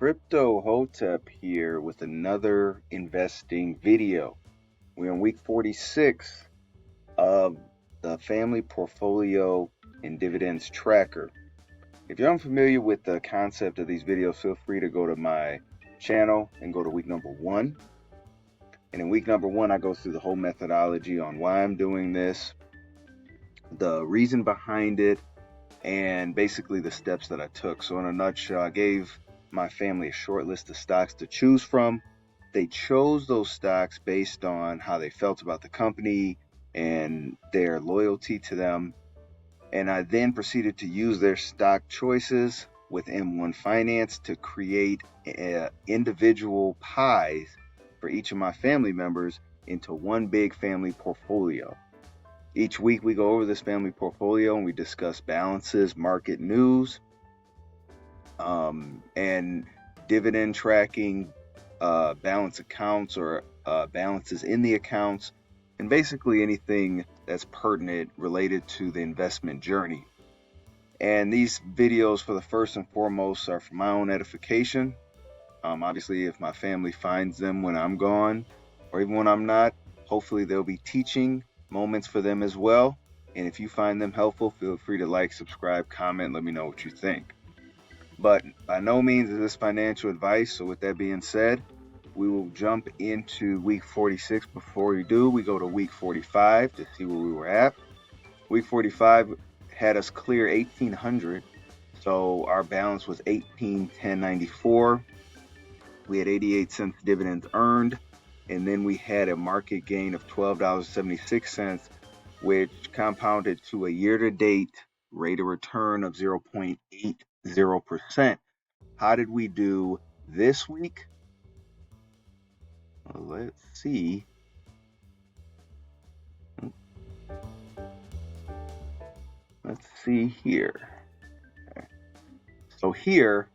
Crypto Hotep here with another investing video. We're in week 46 of the Family Portfolio and Dividends Tracker. If you're unfamiliar with the concept of these videos, feel free to go to my channel and go to week number 1. And in week number 1, I go through the whole methodology on why I'm doing this, the reason behind it, and basically the steps that I took. So in a nutshell, I gave my family a short list of stocks to choose from. They chose those stocks based on how they felt about the company and their loyalty to them. And I then proceeded to use their stock choices with M1 Finance to create individual pies for each of my family members into one big family portfolio. Each week we go over this family portfolio and we discuss balances, market news, and dividend tracking, balance accounts or balances in the accounts, and basically anything that's pertinent related to the investment journey. And these videos, for the first and foremost, are for my own edification. Obviously, if my family finds them when I'm gone or even when I'm not, hopefully they'll be teaching moments for them as well. And if you find them helpful, feel free to like, subscribe, comment, let me know what you think. But by no means is this financial advice. So with that being said, we will jump into week 46. Before we do, we go to week 45 to see where we were at. Week 45 had us clear 1800. So our balance was 1810.94. We had 88 cents dividends earned. And then we had a market gain of $12.76, which compounded to a year-to-date rate of return of 0.80%. How did we do this week? Well, let's see. Let's see here. Okay. So here,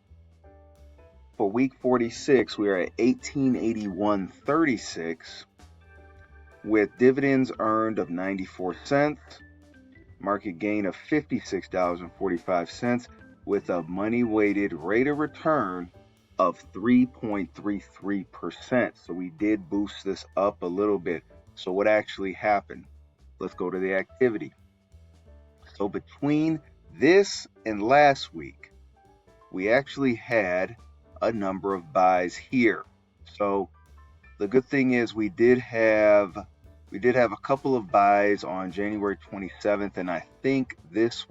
for week 46, we are at 1881.36 with dividends earned of 94 cents, market gain of $56.45 with a money-weighted rate of return of 3.33%. So we did boost this up a little bit. So what actually happened? Let's go to the activity. So between this and last week, we actually had a number of buys here. So the good thing is we did have a couple of buys on January 27th, and I think these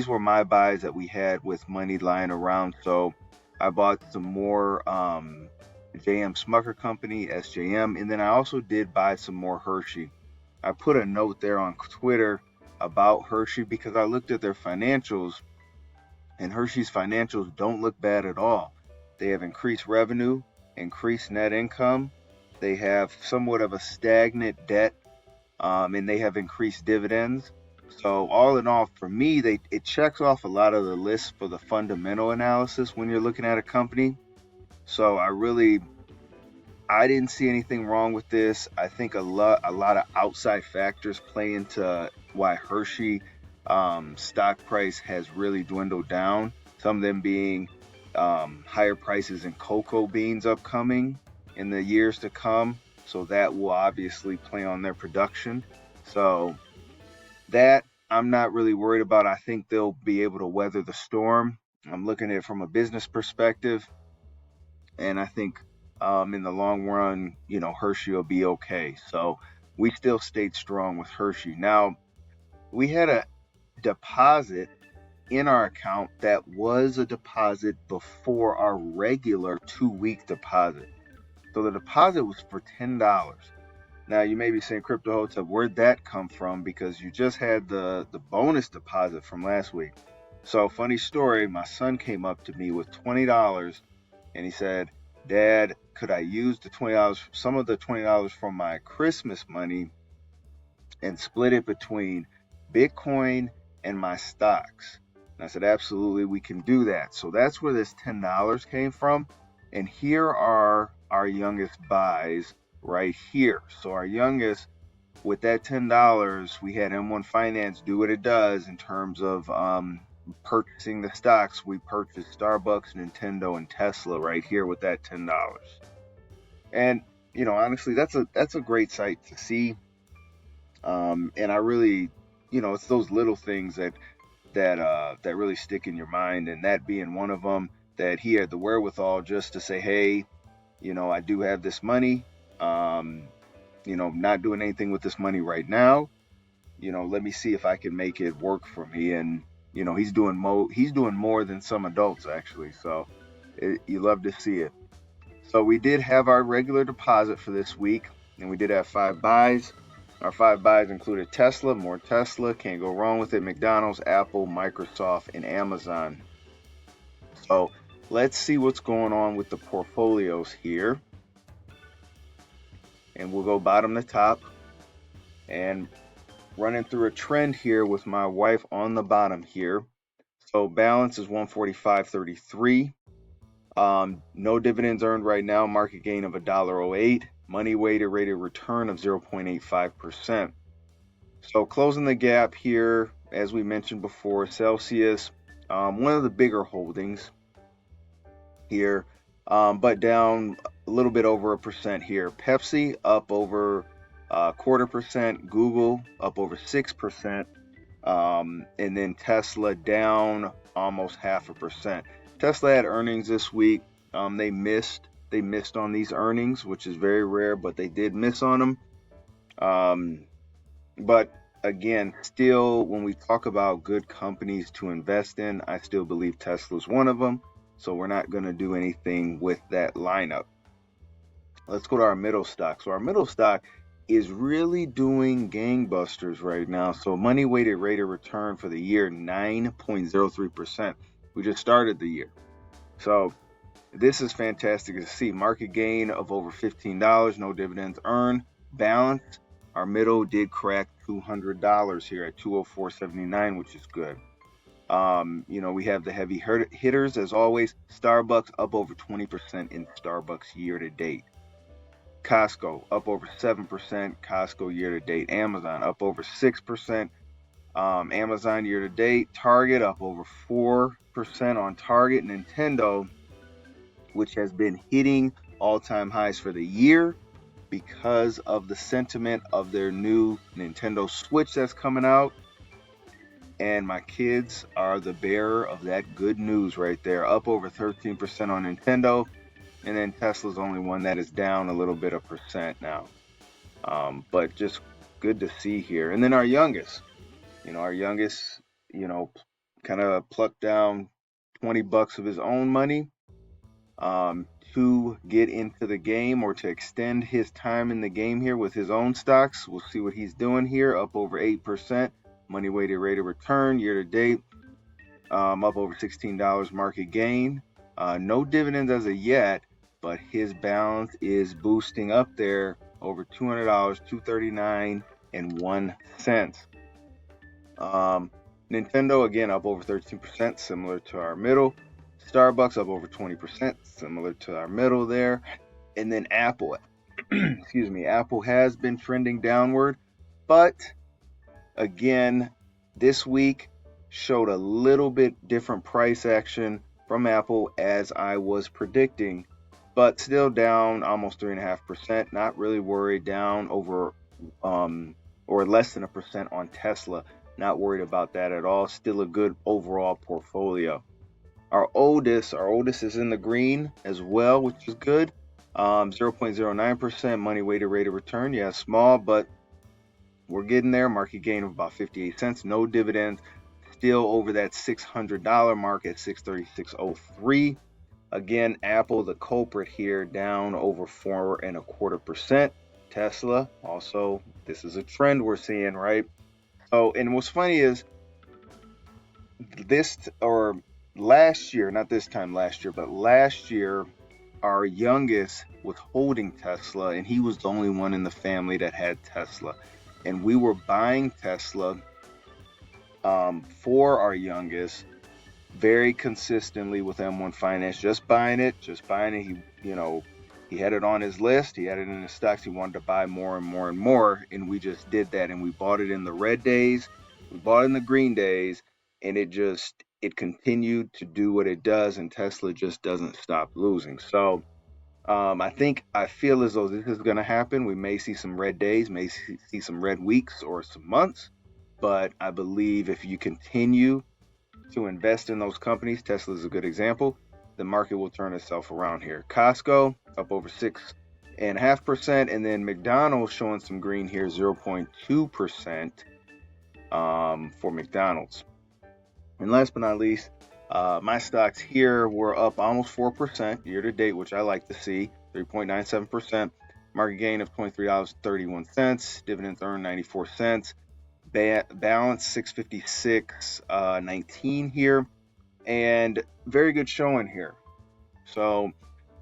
were my buys that we had with money lying around. So I bought some more JM Smucker Company, SJM, and then I also did buy some more Hershey. I put a note there on Twitter about Hershey because I looked at their financials, and Hershey's financials don't look bad at all. They have increased revenue, increased net income. They have somewhat of a stagnant debt, and they have increased dividends. So all in all, for me, it checks off a lot of the lists for the fundamental analysis when you're looking at a company. So I didn't see anything wrong with this. I think a lot of outside factors play into why Hershey stock price has really dwindled down. Some of them being higher prices in cocoa beans upcoming in the years to come. So that will obviously play on their production. So that I'm not really worried about. I think they'll be able to weather the storm. I'm looking at it from a business perspective, and I think in the long run, Hershey will be okay. So we still stayed strong with Hershey. Now, we had a deposit in our account that was a deposit before our regular 2-week deposit. So the deposit was for $10. Now you may be saying, Crypto Hotep, where'd that come from? Because you just had the bonus deposit from last week. So funny story, my son came up to me with $20 and he said, Dad, could I use some of the $20 from my Christmas money and split it between Bitcoin and my stocks? And I said, absolutely, we can do that. So that's where this $10 came from. And here are our youngest buys right here. So our youngest, with that $10, we had M1 Finance do what it does in terms of purchasing the stocks, we purchased Starbucks, Nintendo, and Tesla right here with that $10. And honestly, that's a great sight to see. And I really, it's those little things that really stick in your mind, and that being one of them, that he had the wherewithal just to say, hey, I do have this money. Not doing anything with this money right now. Let me see if I can make it work for me. And he's doing more than some adults actually. So you love to see it. So we did have our regular deposit for this week, and we did have 5 buys. Our 5 buys included Tesla, more Tesla, can't go wrong with it, McDonald's, Apple, Microsoft, and Amazon. So let's see what's going on with the portfolios here. And we'll go bottom to top, and running through a trend here with my wife on the bottom here. So balance is 145.33. No dividends earned right now. Market gain of $1.08. Money weighted rated return of 0.85%. So closing the gap here, as we mentioned before, Celsius, one of the bigger holdings here, but down a little bit over 1% here. Pepsi up over 0.25%. Google up over 6%. And then Tesla down almost 0.5%. Tesla had earnings this week. They missed on these earnings, which is very rare, but they did miss on them. But again, still, when we talk about good companies to invest in, I still believe Tesla's one of them. So we're not going to do anything with that lineup. Let's go to our middle stock. So our middle stock is really doing gangbusters right now. So money weighted rate of return for the year, 9.03%. We just started the year. So this is fantastic to see. Market gain of over $15, no dividends earned. Balance, our middle did crack $200 here at 204.79, which is good. We have the heavy hitters as always. Starbucks up over 20% in Starbucks year to date. Costco up over 7%. Costco year to date. Amazon up over 6%. Amazon year to date. Target up over 4% on Target. Nintendo, which has been hitting all-time highs for the year because of the sentiment of their new Nintendo Switch that's coming out. And my kids are the bearer of that good news right there. Up over 13% on Nintendo. And then Tesla's only one that is down a little bit of percent now. But just good to see here. And then our youngest, kind of plucked down $20 of his own money to get into the game, or to extend his time in the game here with his own stocks. We'll see what he's doing here. Up over 8%. Money weighted rate of return year to date. Up over $16 market gain. No dividends as of yet, but his balance is boosting up there over $200, $239.01. Nintendo again up over 13%, similar to our middle. Starbucks up over 20%, similar to our middle there. And then Apple, excuse me, Apple has been trending downward, but again, this week showed a little bit different price action from Apple as I was predicting, but still down almost 3.5%. Not really worried. Down over or less than 1% on Tesla. Not worried about that at all. Still a good overall portfolio. Our oldest is in the green as well, which is good. 0.09% money weighted rate of return. Yeah, small, but we're getting there. Market gain of about 58 cents. No dividends. Still over that $600 mark at 636.03. Again, Apple, the culprit here, down over 4.25%. Tesla, also, this is a trend we're seeing, right? Oh, and what's funny is last year, not this time last year, but last year, our youngest was holding Tesla, and he was the only one in the family that had Tesla. And we were buying Tesla for our youngest very consistently with M1 Finance, just buying it. He had it on his list. He had it in his stocks. He wanted to buy more and more and more, and we just did that. And we bought it in the red days. We bought it in the green days, and it just it continued to do what it does, and Tesla just doesn't stop losing. So I feel as though this is going to happen. We may see some red days, may see some red weeks or some months, but I believe if you continue to invest in those companies, Tesla is a good example, the market will turn itself around here. Costco up over 6.5%, and then McDonald's showing some green here, 0.2% for McDonald's. And last but not least, my stocks here were up almost 4% year to date, which I like to see, 3.97%. Market gain of $23.31. Dividends earned 94 cents. Balance 656.19 here. And very good showing here. So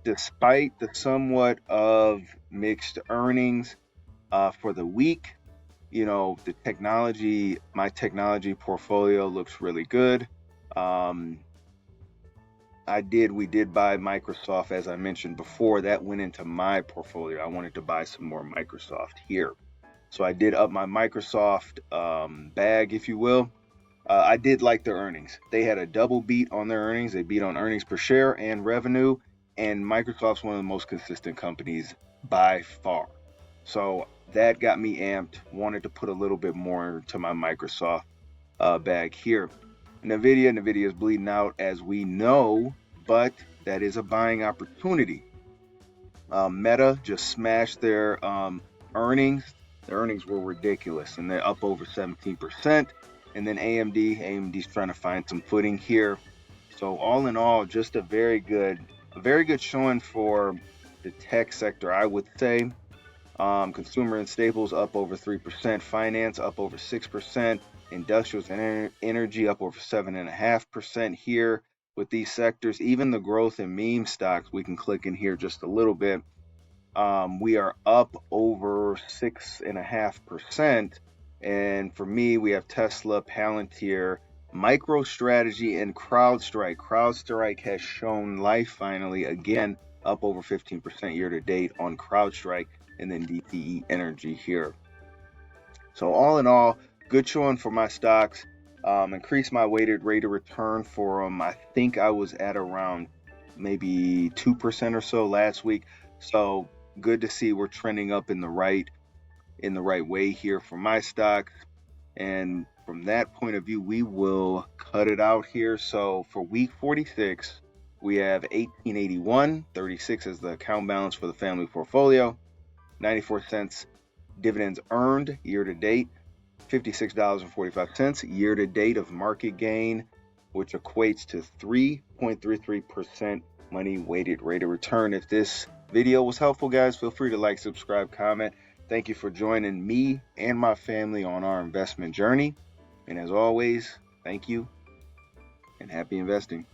despite the somewhat of mixed earnings for the week, my technology portfolio looks really good. We did buy Microsoft, as I mentioned before. That went into my portfolio. I wanted to buy some more Microsoft here. So I did up my Microsoft bag, if you will. I did like their earnings. They had a double beat on their earnings. They beat on earnings per share and revenue. And Microsoft's one of the most consistent companies by far. So that got me amped. Wanted to put a little bit more into my Microsoft bag here. Nvidia is bleeding out, as we know, but that is a buying opportunity. Meta just smashed their earnings. Their earnings were ridiculous, and they're up over 17%. And then AMD's trying to find some footing here. So all in all, just a very good showing for the tech sector, I would say. Consumer and staples up over 3%, finance up over 6%, industrials and energy up over 7.5% here with these sectors. Even the growth in meme stocks, we can click in here just a little bit. We are up over 6.5%. And for me, we have Tesla, Palantir, MicroStrategy, and CrowdStrike. CrowdStrike has shown life finally, again, up over 15% year to date on CrowdStrike, and then DTE Energy here. So all in all, good showing for my stocks. Increased my weighted rate of return for them. I think I was at around maybe 2% or so last week. So good to see we're trending up in the right way here for my stocks. And from that point of view, we will cut it out here. So for week 46, we have 1881, 36 as the account balance for the family portfolio, 94 cents dividends earned year to date, $56.45 year to date of market gain, which equates to 3.33% money weighted rate of return. If this video was helpful, guys, feel free to like, subscribe, comment. Thank you for joining me and my family on our investment journey. And as always, thank you and happy investing.